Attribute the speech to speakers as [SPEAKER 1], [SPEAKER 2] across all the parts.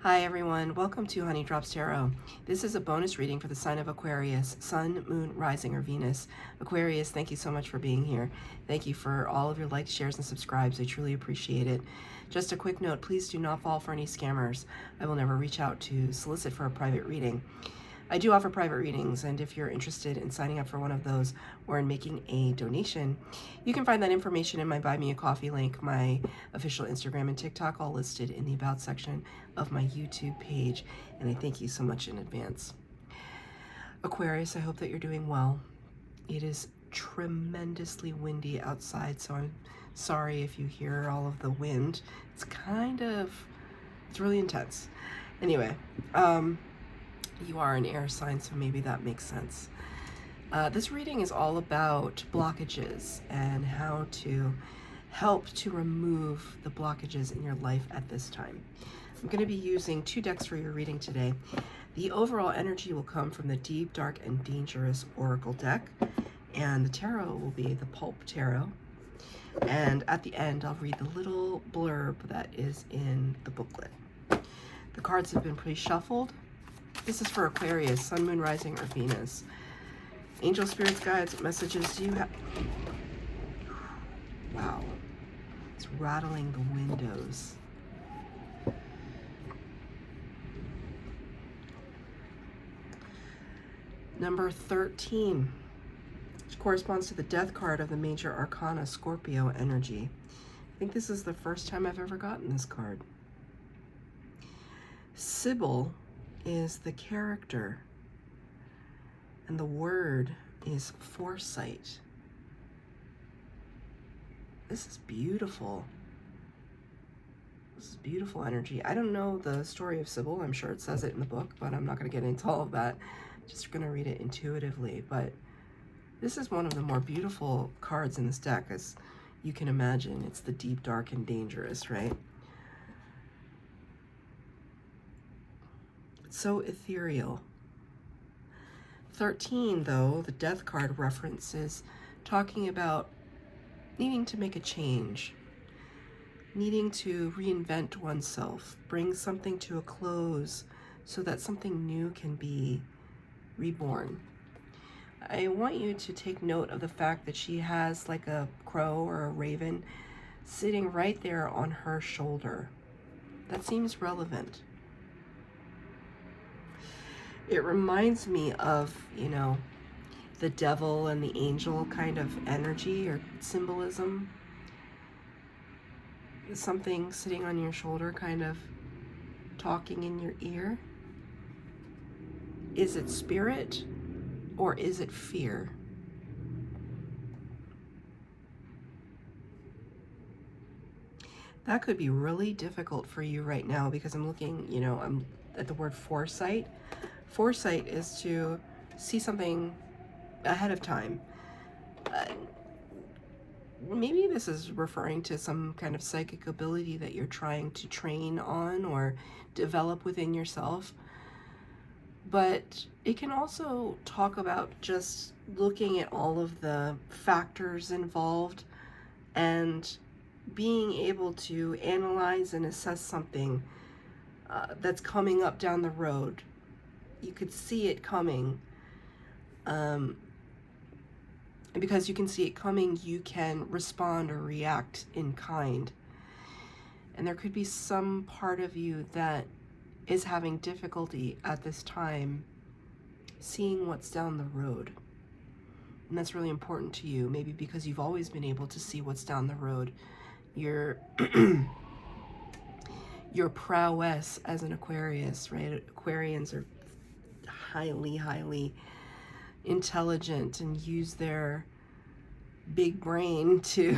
[SPEAKER 1] Hi everyone, welcome to Honey Drops Tarot. This is a bonus reading for the sign of Aquarius, Sun, Moon, Rising, or Venus. Aquarius, thank you so much for being here. Thank you for all of your likes, shares, and subscribes. I truly appreciate it. Just a quick note, please do not fall for any scammers. I will never reach out to solicit for a private reading. I do offer private readings, and if you're interested in signing up for one of those or in making a donation, you can find that information in my Buy Me a Coffee link, my official Instagram and TikTok, all listed in the About section of my YouTube page, and I thank you so much in advance. Aquarius, I hope that you're doing well. It is tremendously windy outside, so I'm sorry if you hear all of the wind. It's really intense. Anyway, you are an air sign, so maybe that makes sense. This reading is all about blockages and how to help to remove the blockages in your life at this time. I'm going to be using 2 decks for your reading today. The overall energy will come from the Deep, Dark, and Dangerous Oracle deck, and the tarot will be the Pulp Tarot. And at the end, I'll read the little blurb that is in the booklet. The cards have been pre-shuffled. This is for Aquarius, Sun, Moon, Rising, or Venus. Angel, spirits, guides, what messages do you have? Wow. It's rattling the windows. Number 13, which corresponds to the Death card of the Major Arcana, Scorpio energy. I think this is the first time I've ever gotten this card. Sybil is the character, and the word is foresight. This is beautiful. This is beautiful energy. I don't know the story of Sybil. I'm sure it says it in the book, but I'm not going to get into all of that. Just going to read it intuitively. But this is one of the more beautiful cards in this deck, as you can imagine. It's the Deep, Dark, and Dangerous, right? So ethereal. 13, though, the Death card references talking about needing to make a change, needing to reinvent oneself, bring something to a close so that something new can be reborn. I want you to take note of the fact that she has like a crow or a raven sitting right there on her shoulder. That seems relevant. It reminds me of, the devil and the angel kind of energy or symbolism. Something sitting on your shoulder kind of talking in your ear. Is it spirit or is it fear? That could be really difficult for you right now, because I'm looking, I'm at the word foresight. Foresight is to see something ahead of time. Maybe this is referring to some kind of psychic ability that you're trying to train on or develop within yourself. But it can also talk about just looking at all of the factors involved and being able to analyze and assess something that's coming up down the road. You could see it coming. And because you can see it coming, you can respond or react in kind. And there could be some part of you that is having difficulty at this time seeing what's down the road. And that's really important to you, maybe because you've always been able to see what's down the road. Your prowess as an Aquarius, right? Aquarians are highly intelligent and use their big brain to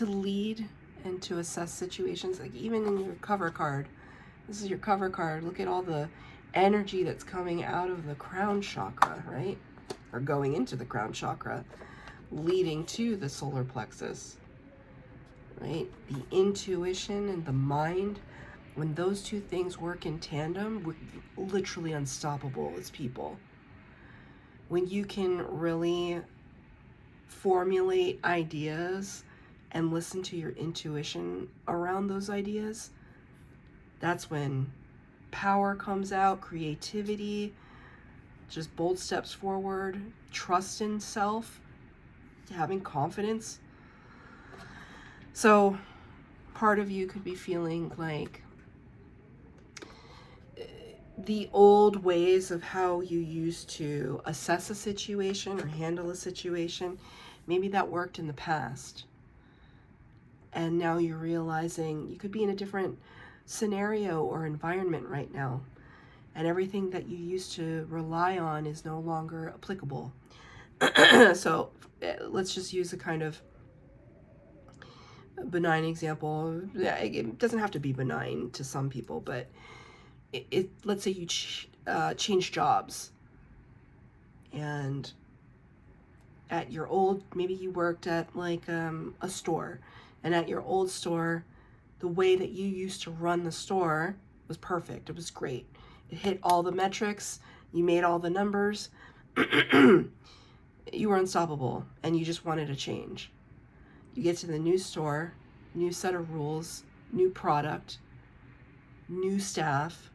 [SPEAKER 1] lead and to assess situations. Like even in your cover card, this is your cover card. Look at all the energy that's coming out of the crown chakra, right? Or going into the crown chakra, leading to the solar plexus, right? The intuition and the mind. When those two things work in tandem, we're literally unstoppable as people. When you can really formulate ideas and listen to your intuition around those ideas, that's when power comes out, creativity, just bold steps forward, trust in self, having confidence. So part of you could be feeling like the old ways of how you used to assess a situation or handle a situation, maybe that worked in the past. And now you're realizing you could be in a different scenario or environment right now. And everything that you used to rely on is no longer applicable. So let's just use a kind of benign example. It doesn't have to be benign to some people, but let's say you change jobs, and at your old, maybe you worked at like a store, and at your old store, the way that you used to run the store was perfect. It was great. It hit all the metrics. You made all the numbers. You were unstoppable, and you just wanted to change. You get to the new store, new set of rules, new product, new staff,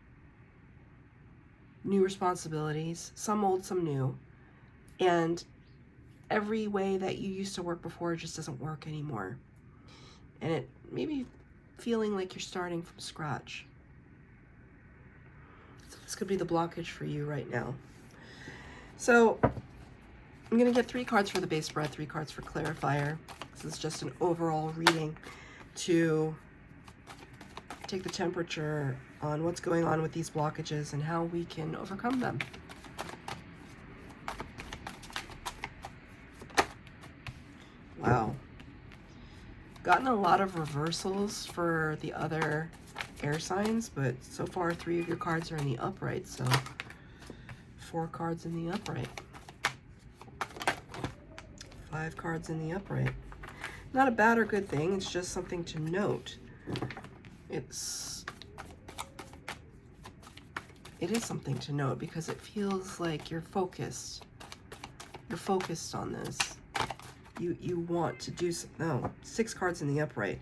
[SPEAKER 1] new responsibilities, some old, some new, and every way that you used to work before just doesn't work anymore. And it maybe feeling like you're starting from scratch. So this could be the blockage for you right now. So I'm going to get 3 cards for the base spread, 3 cards for clarifier. This is just an overall reading to take the temperature on what's going on with these blockages and how we can overcome them. Wow. Gotten a lot of reversals for the other air signs, but so far 3 of your cards are in the upright, so 4 cards in the upright. 5 cards in the upright. Not a bad or good thing, it's just something to note. It is something to note because it feels like you're focused. You're focused on this. You want to do some, no, 6 cards in the upright.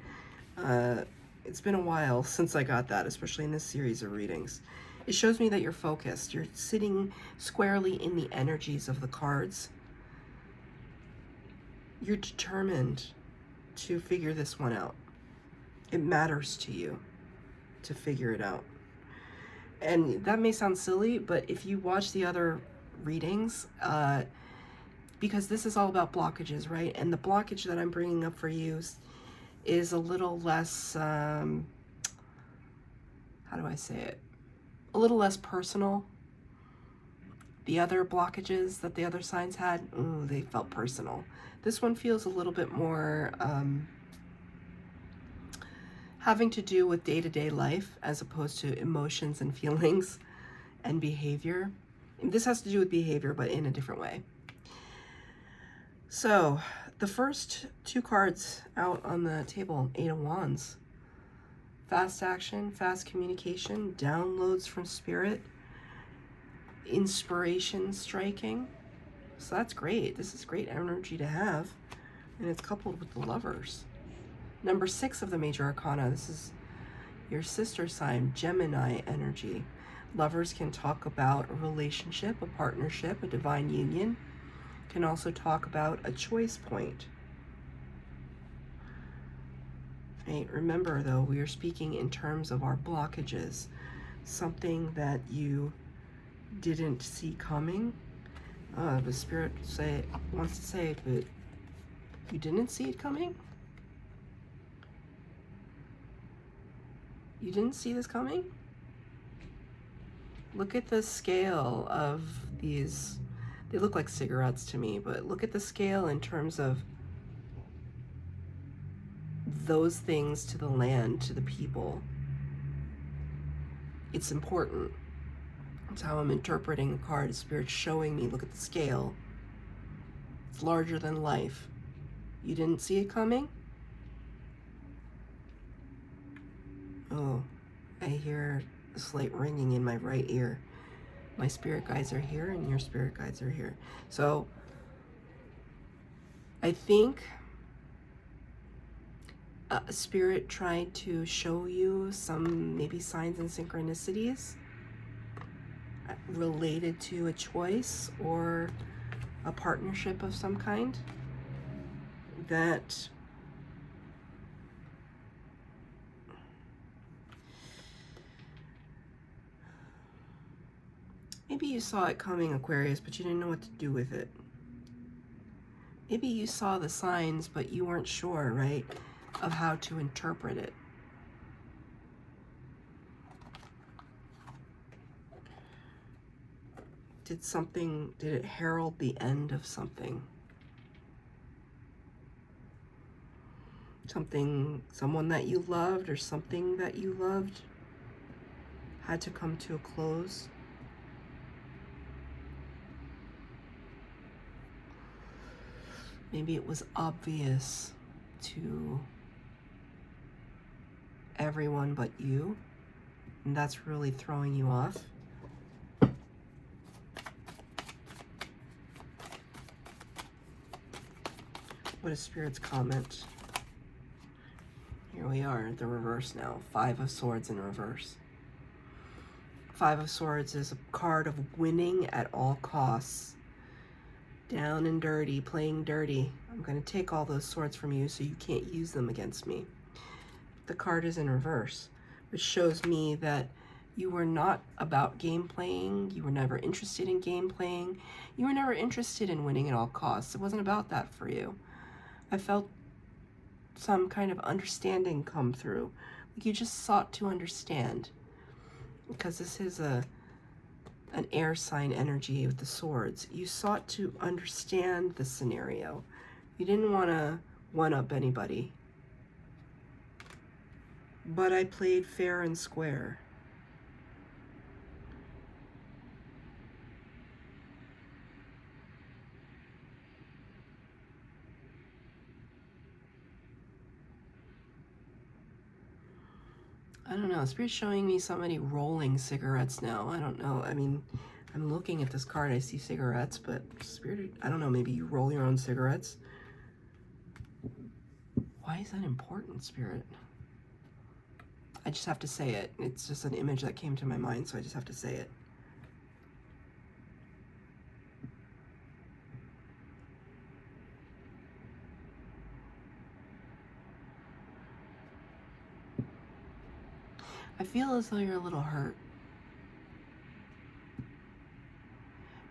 [SPEAKER 1] It's been a while since I got that, especially in this series of readings. It shows me that you're focused. You're sitting squarely in the energies of the cards. You're determined to figure this one out. It matters to you to figure it out. And that may sound silly, but if you watch the other readings, because this is all about blockages, right? And the blockage that I'm bringing up for you is a little less, how do I say it? A little less personal. The other blockages that the other signs had, ooh, they felt personal. This one feels a little bit more having to do with day-to-day life as opposed to emotions and feelings and behavior. This has to do with behavior, but in a different way. So the first 2 cards out on the table, 8 of Wands. Fast action, fast communication, downloads from spirit, inspiration striking. So that's great. This is great energy to have. And it's coupled with the Lovers. Number 6 of the major arcana. This is your sister sign, Gemini energy. Lovers can talk about a relationship, a partnership, a divine union. Can also talk about a choice point. Right? Remember, though, we are speaking in terms of our blockages. Something that you didn't see coming. The spirit wants to say, but you didn't see it coming? You didn't see this coming? Look at the scale of these. They look like cigarettes to me, but look at the scale in terms of those things to the land, to the people. It's important. That's how I'm interpreting the card. Spirit's showing me, look at the scale. It's larger than life. You didn't see it coming? Oh, I hear a slight ringing in my right ear. My spirit guides are here and your spirit guides are here. So I think Spirit tried to show you some maybe signs and synchronicities related to a choice or a partnership of some kind that maybe you saw it coming, Aquarius, but you didn't know what to do with it. Maybe you saw the signs, but you weren't sure, right, of how to interpret it. Did it herald the end of something? Someone that you loved or something that you loved had to come to a close? Maybe it was obvious to everyone but you, and that's really throwing you off. What is Spirit's comment? Here we are, the reverse now. 5 of Swords in reverse. 5 of Swords is a card of winning at all costs. Down and dirty, playing dirty. I'm going to take all those swords from you so you can't use them against me. The card is in reverse, which shows me that you were not about game playing. You were never interested in game playing. You were never interested in winning at all costs. It wasn't about that for you. I felt some kind of understanding come through. Like you just sought to understand. Because this is an air sign energy with the swords. You sought to understand the scenario. You didn't want to one-up anybody. But I played fair and square. I don't know. Spirit's showing me somebody rolling cigarettes now. I don't know. I mean, I'm looking at this card. I see cigarettes, but Spirit, I don't know. Maybe you roll your own cigarettes. Why is that important, Spirit? I just have to say it. It's just an image that came to my mind, so I just have to say it. I feel as though you're a little hurt.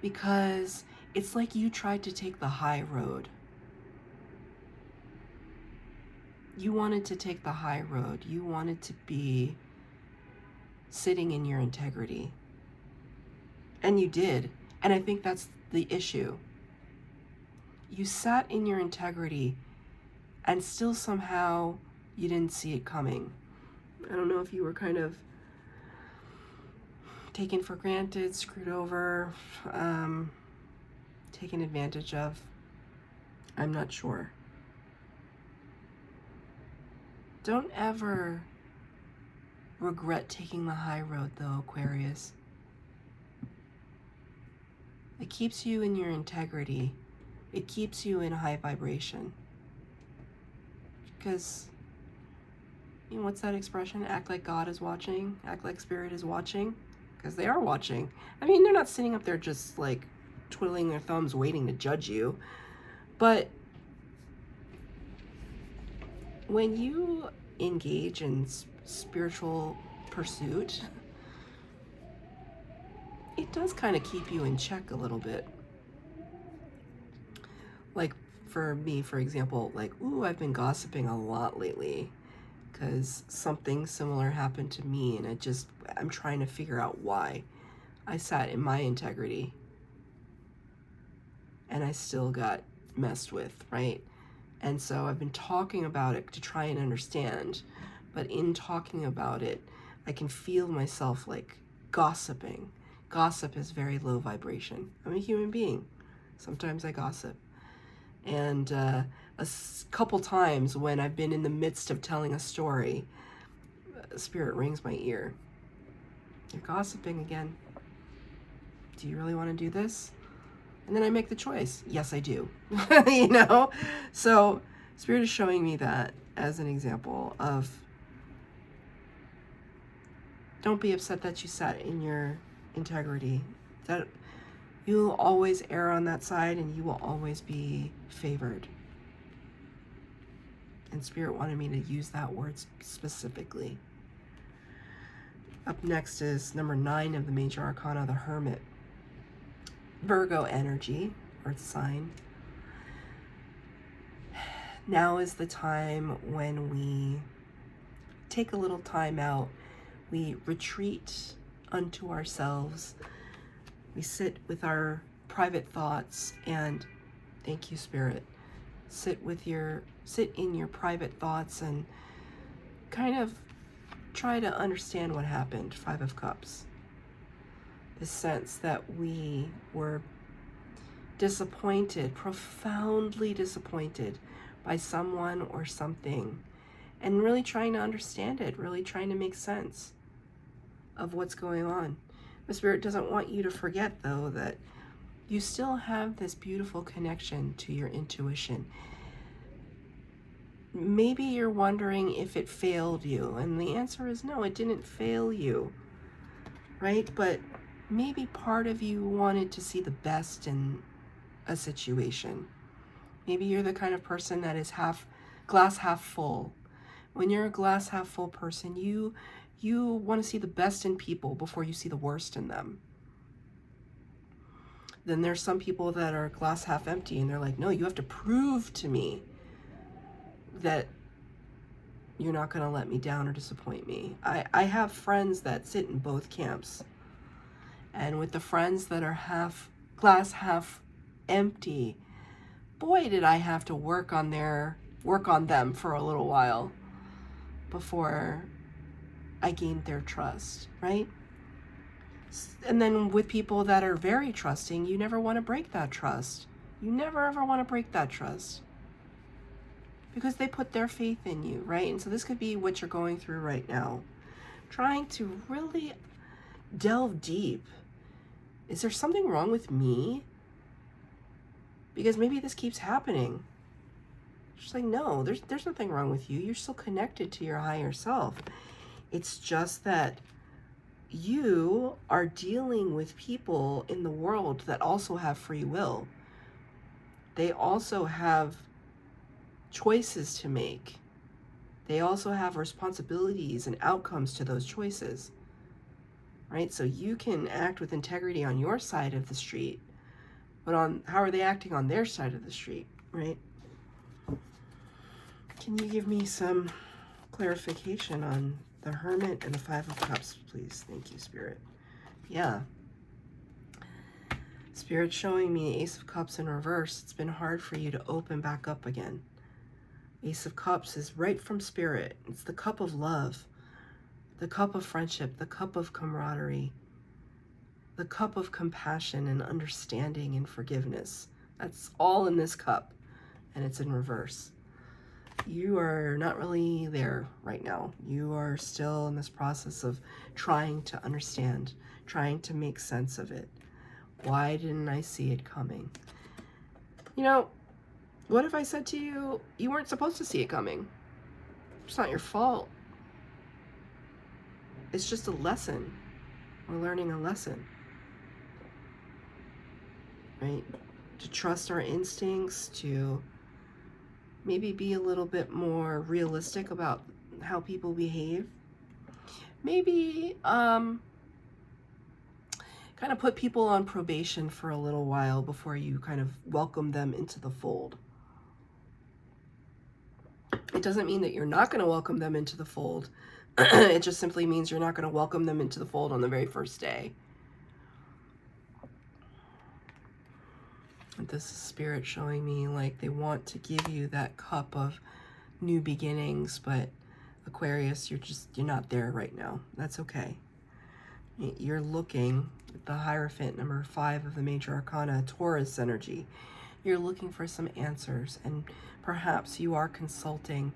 [SPEAKER 1] Because it's like you tried to take the high road. You wanted to take the high road. You wanted to be sitting in your integrity. And you did. And I think that's the issue. You sat in your integrity and still somehow you didn't see it coming. I don't know if you were kind of taken for granted, screwed over, taken advantage of. I'm not sure. Don't ever regret taking the high road, though, Aquarius. It keeps you in your integrity. It keeps you in high vibration. Because, you know, what's that expression? Act like God is watching. Act like Spirit is watching. Because they are watching. I mean, they're not sitting up there just like twiddling their thumbs waiting to judge you. But when you engage in spiritual pursuit, it does kind of keep you in check a little bit. Like for me, for example, like, ooh, I've been gossiping a lot lately because something similar happened to me, and I'm trying to figure out why. I sat in my integrity and I still got messed with, right? And so I've been talking about it to try and understand, but in talking about it, I can feel myself like gossiping. Gossip is very low vibration. I'm a human being. Sometimes I gossip. And couple times when I've been in the midst of telling a story, Spirit rings my ear. You're gossiping again. Do you really want to do this? And then I make the choice. Yes, I do. You know? So Spirit is showing me that as an example of, don't be upset that you sat in your integrity. That you will always err on that side, and you will always be favored. And Spirit wanted me to use that word specifically. Up next is number 9 of the Major Arcana, the Hermit. Virgo energy, Earth sign. Now is the time when we take a little time out. We retreat unto ourselves. We sit with our private thoughts and, thank you, Spirit, sit in your private thoughts and kind of try to understand what happened. 5 of Cups. The sense that we were disappointed, profoundly disappointed by someone or something, and really trying to understand it, really trying to make sense of what's going on. The Spirit doesn't want you to forget, though, that you still have this beautiful connection to your intuition. Maybe you're wondering if it failed you, and the answer is no, it didn't fail you, right? But maybe part of you wanted to see the best in a situation. Maybe you're the kind of person that is glass half full. When you're a glass half full person, you want to see the best in people before you see the worst in them. Then there's some people that are glass half empty, and they're like, no, you have to prove to me that you're not going to let me down or disappoint me. I have friends that sit in both camps. And with the friends that are glass half empty, boy, did I have to work on them for a little while before I gained their trust, right? And then with people that are very trusting, you never want to break that trust. You never ever want to break that trust because they put their faith in you, right? And so this could be what you're going through right now. Trying to really delve deep. Is there something wrong with me? Because maybe this keeps happening. She's like, no, there's nothing wrong with you. You're still connected to your higher self. It's just that you are dealing with people in the world that also have free will. They also have choices to make. They also have responsibilities and outcomes to those choices, right? So you can act with integrity on your side of the street, but how are they acting on their side of the street, right? Can you give me some clarification on the Hermit and the 5 of Cups, please? Thank you, Spirit. Yeah. Spirit showing me Ace of Cups in reverse. It's been hard for you to open back up again. Ace of Cups is right from Spirit. It's the cup of love, the cup of friendship, the cup of camaraderie, the cup of compassion and understanding and forgiveness. That's all in this cup, and it's in reverse. You are not really there right now. You are still in this process of trying to understand, trying to make sense of it. Why didn't I see it coming? You know, what if I said to you, you weren't supposed to see it coming? It's not your fault. It's just a lesson. We're learning a lesson, right? To trust our instincts, to maybe be a little bit more realistic about how people behave. Maybe kind of put people on probation for a little while before you kind of welcome them into the fold. It doesn't mean that you're not going to welcome them into the fold. It just simply means you're not going to welcome them into the fold on the very first day. This is Spirit showing me like they want to give you that cup of new beginnings, but Aquarius, you're not there right now. That's okay. You're looking at the Hierophant, number 5 of the Major Arcana, Taurus energy. You're looking for some answers, and perhaps you are consulting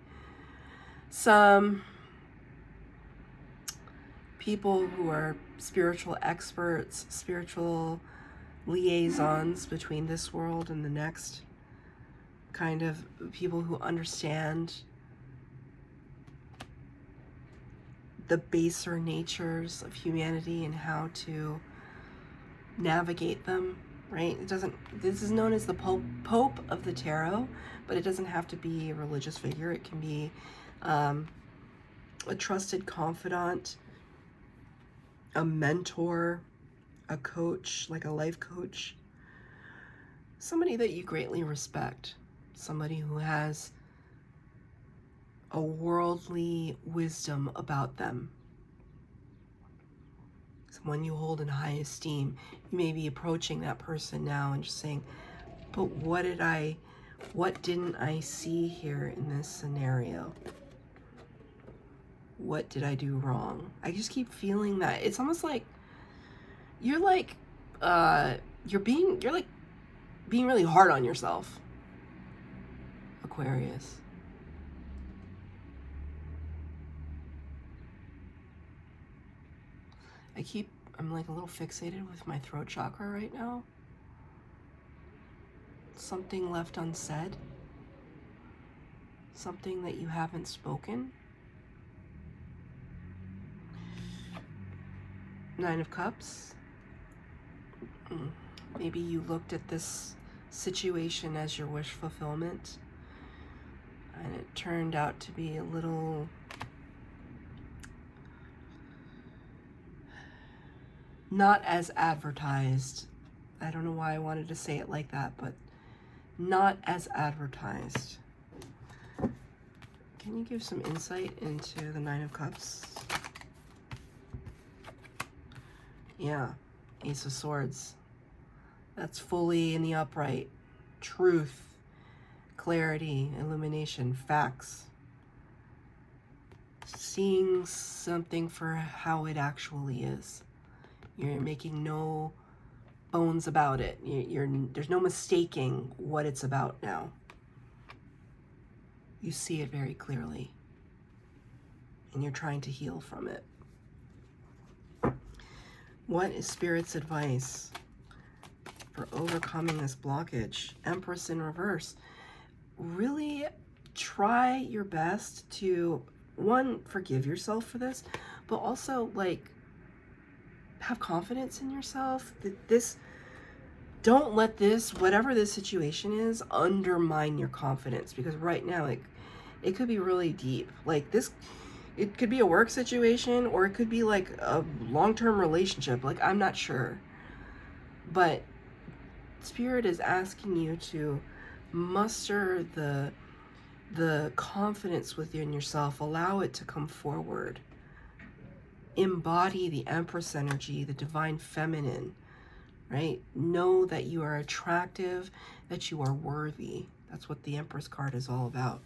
[SPEAKER 1] some people who are spiritual experts, spiritual liaisons between this world and the next, kind of people who understand the baser natures of humanity and how to navigate them, right? This is known as the Pope of the Tarot, but it doesn't have to be a religious figure. It can be a trusted confidant, a mentor, a coach, like a life coach, somebody that you greatly respect, somebody who has a worldly wisdom about them, someone you hold in high esteem. You may be approaching that person now and just saying, but what didn't I see here in this scenario? What did I do wrong? I just keep feeling that. It's almost like you're being really hard on yourself, Aquarius. I'm like a little fixated with my throat chakra right now. Something left unsaid. Something that you haven't spoken. Nine of Cups. Maybe you looked at this situation as your wish fulfillment, and it turned out to be a little not as advertised. I don't know why I wanted to say it like that, but not as advertised. Can you give some insight into the Nine of Cups? Yeah, Ace of Swords. That's fully in the upright. Truth, clarity, illumination, facts. Seeing something for how it actually is. You're making no bones about it. There's no mistaking what it's about now. You see it very clearly. And you're trying to heal from it. What is Spirit's advice for overcoming this blockage? Empress in reverse. Really try your best to, one, forgive yourself for this, but also have confidence in yourself that don't let this, whatever this situation is, undermine your confidence, because right now it could be really deep. It could be a work situation, or it could be like a long-term relationship. I'm not sure. But Spirit is asking you to muster the confidence within yourself. Allow it to come forward. Embody the Empress energy, the divine feminine, right? Know that you are attractive, that you are worthy. That's what the Empress card is all about.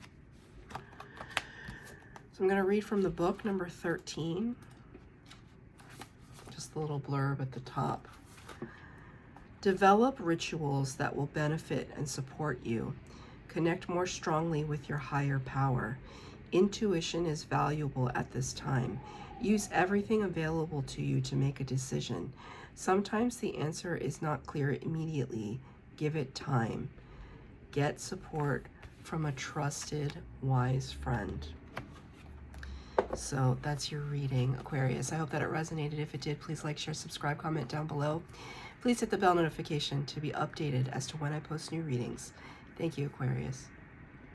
[SPEAKER 1] So I'm going to read from the book, number 13. Just the little blurb at the top. Develop rituals that will benefit and support you. Connect more strongly with your higher power. Intuition is valuable at this time. Use everything available to you to make a decision. Sometimes the answer is not clear immediately. Give it time. Get support from a trusted, wise friend. So that's your reading, Aquarius. I hope that it resonated. If it did, please like, share, subscribe, comment down below. Please hit the bell notification to be updated as to when I post new readings. Thank you, Aquarius.